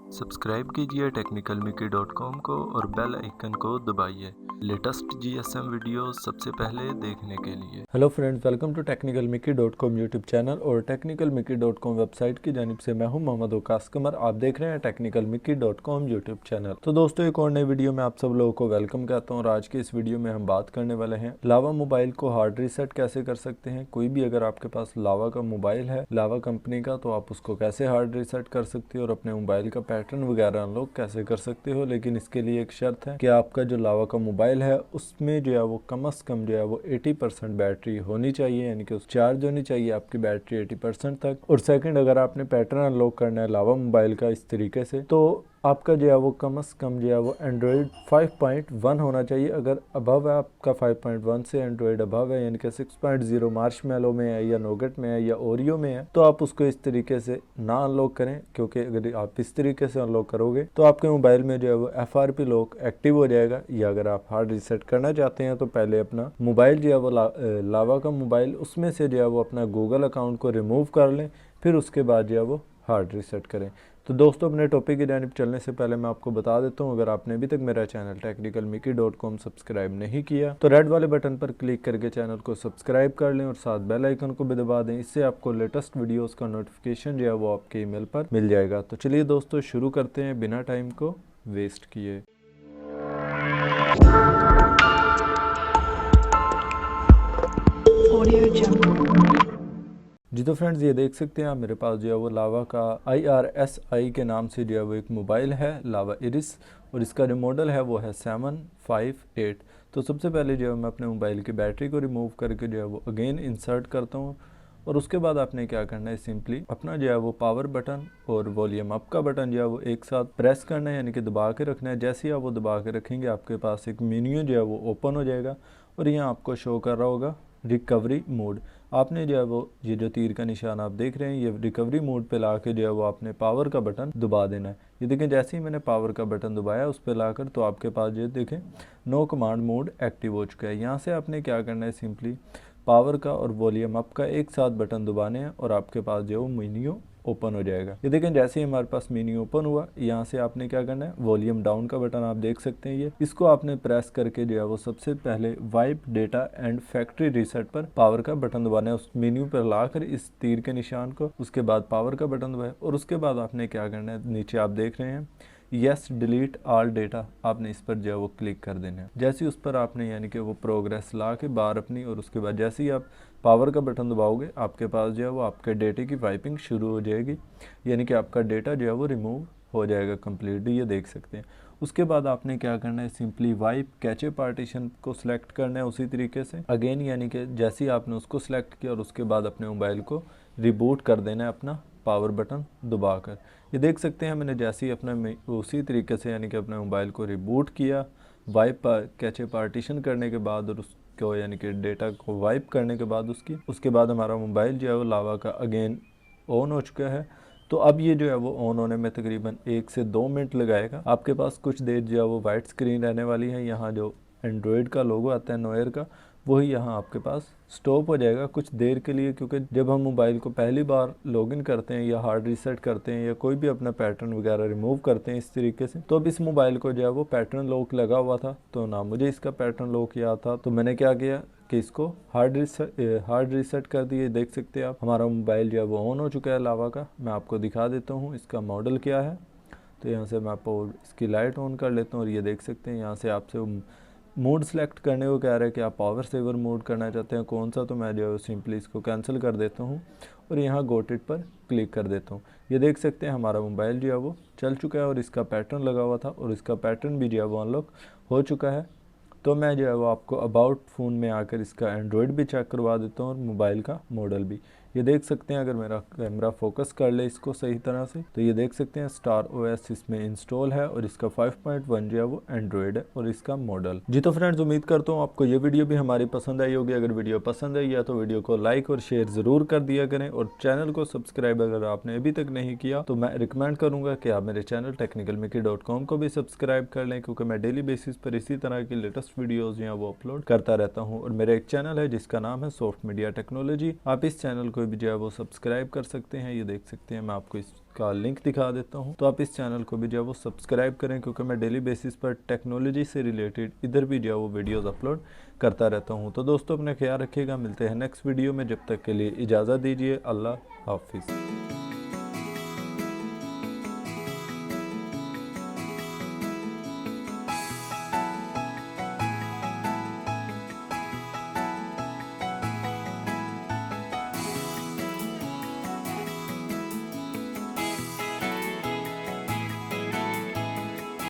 Subscribe कीजिए टेक्निकलमिकी.com को और बेल आइकन को दबाइए लेटेस्ट जीएसएम वीडियो सबसे पहले देखने के लिए। हेलो फ्रेंड्स, वेलकम टू टेक्निकलमिकी.com यूट्यूब चैनल और टेक्निकलमिकी.com वेबसाइट की जानिब से मैं हूं मोहम्मद वकास कमर। आप देख रहे हैं टेक्निकलमिकी.com यूट्यूब चैनल। तो दोस्तों, एक और नई वीडियो में आप सब लोगों को वेलकम कहता हूं और आज की इस वीडियो में हम बात करने वाले हैं लावा मोबाइल को हार्ड रीसेट कैसे कर सकते हैं। कोई भी अगर आपके पास लावा का मोबाइल है, लावा कंपनी का, तो आप उसको कैसे हार्ड रीसेट कर सकते हो और अपने मोबाइल का पैटर्न वगैरह अनलॉक कैसे कर सकते हो। लेकिन इसके लिए एक शर्त है कि आपका जो लावा का मोबाइल है उसमें जो है वो कम से कम जो है वो 80% बैटरी होनी चाहिए, यानी कि उस चार्ज होनी चाहिए आपकी बैटरी 80% तक। और सेकंड, अगर आपने पैटर्न अनलॉक करना है लावा मोबाइल का इस तरीके से, तो आपका जो है वो कम से कम जो है वो एंड्रॉयड 5.1 होना चाहिए। अगर अबव है आपका 5.1 से एंड्रॉयड अबव है, यानी कि 6.0 मार्शमैलो में है या नोगेट में है या ओरियो में है, तो आप उसको इस तरीके से ना अनलॉक करें, क्योंकि अगर आप इस तरीके से अनलॉक करोगे तो आपके मोबाइल में जो है वो FRP लॉक एक्टिव हो जाएगा। या अगर आप हार्ड रीसेट करना चाहते हैं तो पहले अपना मोबाइल जो है वो लावा का मोबाइल, उसमें से जो है वो अपना गूगल अकाउंट को रिमूव कर लें, फिर उसके बाद जो है वो हार्ड रीसेट करें। तो दोस्तों, अपने टॉपिक की जानिब चलने से पहले मैं आपको बता देता हूँ, अगर आपने अभी तक मेरा चैनल टेक्निकलमिकी.com सब्सक्राइब नहीं किया तो रेड वाले बटन पर क्लिक करके चैनल को सब्सक्राइब कर लें और साथ बेल आइकन को भी दबा दें। इससे आपको लेटेस्ट वीडियोस का नोटिफिकेशन जो है वो आपके ईमेल पर मिल जाएगा। तो चलिए दोस्तों, शुरू करते हैं बिना टाइम को वेस्ट किए। जी तो फ्रेंड्स, ये देख सकते हैं आप, मेरे पास जो है वो लावा का IRSI के नाम से जो है वो एक मोबाइल है, लावा इरिस, और इसका जो मॉडल है वो है 758। तो सबसे पहले जो है मैं अपने मोबाइल की बैटरी को रिमूव करके जो है वो अगेन इंसर्ट करता हूँ। और उसके बाद आपने क्या करना है, सिंपली अपना जो है वो पावर बटन और वॉल्यूम अप का बटन जो है वो एक साथ प्रेस करना है, यानी कि दबा के रखना है। जैसे ही आप वो दबा के रखेंगे आपके पास एक मेन्यू जो है वो ओपन हो जाएगा और यहाँ आपको शो कर रहा होगा रिकवरी मोड। आपने जो है वो ये जो तीर का निशान आप देख रहे हैं, ये रिकवरी मोड पे ला के जो है वो आपने पावर का बटन दबा देना है। ये देखें, जैसे ही मैंने पावर का बटन दबाया उस पर लाकर, तो आपके पास ये देखें नो कमांड मोड एक्टिव हो चुका है। यहाँ से आपने क्या करना है, सिंपली पावर का और वॉल्यूम अप का एक साथ बटन दबाने हैं और आपके पास जो है वो मेन्यू ओपन हो जाएगा। ये देखें, जैसे ही हमारे पास मेन्यू ओपन हुआ, यहाँ से आपने क्या करना है, वॉल्यूम डाउन का बटन आप देख सकते हैं, ये इसको आपने प्रेस करके जो है वो सबसे पहले wipe data and factory reset पर पावर का बटन दबाना है। उस मेन्यू पर लाकर इस तीर के निशान को, उसके बाद पावर का बटन दबाया और उसके बाद आपने क्या करना है, नीचे आप देख रहे हैं यस डिलीट ऑल डेटा, आपने इस पर जो है वो क्लिक कर देना है। जैसे ही उस पर आपने यानी कि वो प्रोग्रेस ला के बाहर अपनी, और उसके बाद जैसे ही आप पावर का बटन दबाओगे आपके पास जो है वो आपके डेटे की वाइपिंग शुरू हो जाएगी, यानी कि आपका डेटा जो है वो रिमूव हो जाएगा कम्प्लीटली, ये देख सकते हैं। उसके बाद आपने क्या करना है, सिंपली वाइप कैचे पार्टीशन को सिलेक्ट करना है उसी तरीके से अगेन, यानी कि जैसे ही आपने उसको सिलेक्ट किया और उसके बाद अपने मोबाइल को रिबूट कर देना है अपना पावर बटन दबाकर। ये देख सकते हैं मैंने जैसे ही अपना उसी तरीके से यानी कि अपने मोबाइल को रिबूट किया, वाइप कैचे पार्टीशन करने के बाद और उसको यानी कि डेटा को वाइप करने के बाद उसके बाद हमारा मोबाइल जो है वो लावा का अगेन ऑन हो चुका है। तो अब ये जो है वो ऑन होने में तकरीबन 1 से 2 मिनट लगाएगा। आपके पास कुछ देर जो है वो वाइट स्क्रीन रहने वाली है। यहाँ जो एंड्रॉयड का लोगो आता है नोयर का, वही यहाँ आपके पास स्टॉप हो जाएगा कुछ देर के लिए, क्योंकि जब हम मोबाइल को पहली बार लॉगिन करते हैं या हार्ड रीसेट करते हैं या कोई भी अपना पैटर्न वगैरह रिमूव करते हैं इस तरीके से, तो अब इस मोबाइल को जो है वो पैटर्न लॉक लगा हुआ था, तो ना मुझे इसका पैटर्न लॉक याद था, तो मैंने क्या किया कि इसको हार्ड रीसेट कर दिए। देख सकते हैं आप, हमारा मोबाइल जो है वो ऑन हो चुका है लावा का। मैं आपको दिखा देता हूँ इसका मॉडल क्या है। तो यहाँ से मैं आपको इसकी लाइट ऑन कर लेता हूँ और ये देख सकते हैं यहाँ से आपसे मोड सेलेक्ट करने को कह रहा है कि आप पावर सेवर मोड करना चाहते हैं कौन सा, तो मैं जो है सिंपली इसको कैंसिल कर देता हूँ और यहाँ गोट इट पर क्लिक कर देता हूँ। ये देख सकते हैं हमारा मोबाइल जो है वो चल चुका है और इसका पैटर्न लगा हुआ था और इसका पैटर्न भी जो है वो अनलॉक हो चुका है। तो मैं जो है वो आपको अबाउट फ़ोन में आकर इसका एंड्रॉयड भी चेक करवा देता हूँ और मोबाइल का मॉडल भी। ये देख सकते हैं, अगर मेरा कैमरा फोकस कर ले इसको सही तरह से, तो ये देख सकते हैं स्टार OS इसमें इंस्टॉल है और इसका 5.1 जो है वो एंड्रॉयड है और इसका मॉडल। जी तो फ्रेंड्स, उम्मीद करता हूँ आपको ये वीडियो भी हमारी पसंद आई होगी। अगर वीडियो पसंद आई है तो वीडियो को लाइक और शेयर ज़रूर कर दिया करें और चैनल को सब्सक्राइब अगर आपने अभी तक नहीं किया तो मैं रिकमेंड करूँगा कि आप मेरे चैनल टेक्निकलमिकी.com को भी सब्सक्राइब कर लें, क्योंकि मैं डेली बेसिस पर इसी तरह की लेटेस्ट वीडियोज़ यहाँ वो अपलोड करता रहता हूँ। और मेरा एक चैनल है जिसका नाम है सॉफ्ट मीडिया टेक्नोलॉजी, आप इस चैनल को भी जो है वो सब्सक्राइब कर सकते हैं। ये देख सकते हैं, मैं आपको इस इसका लिंक दिखा देता हूँ। तो आप इस चैनल को भी जो है वो सब्सक्राइब करें, क्योंकि मैं डेली बेसिस पर टेक्नोलॉजी से रिलेटेड इधर भी जो है वो वीडियोस अपलोड करता रहता हूँ। तो दोस्तों अपना ख्याल रखिएगा, मिलते हैं नेक्स्ट वीडियो में, जब तक के लिए इजाज़त दीजिए। अल्लाह हाफिज़।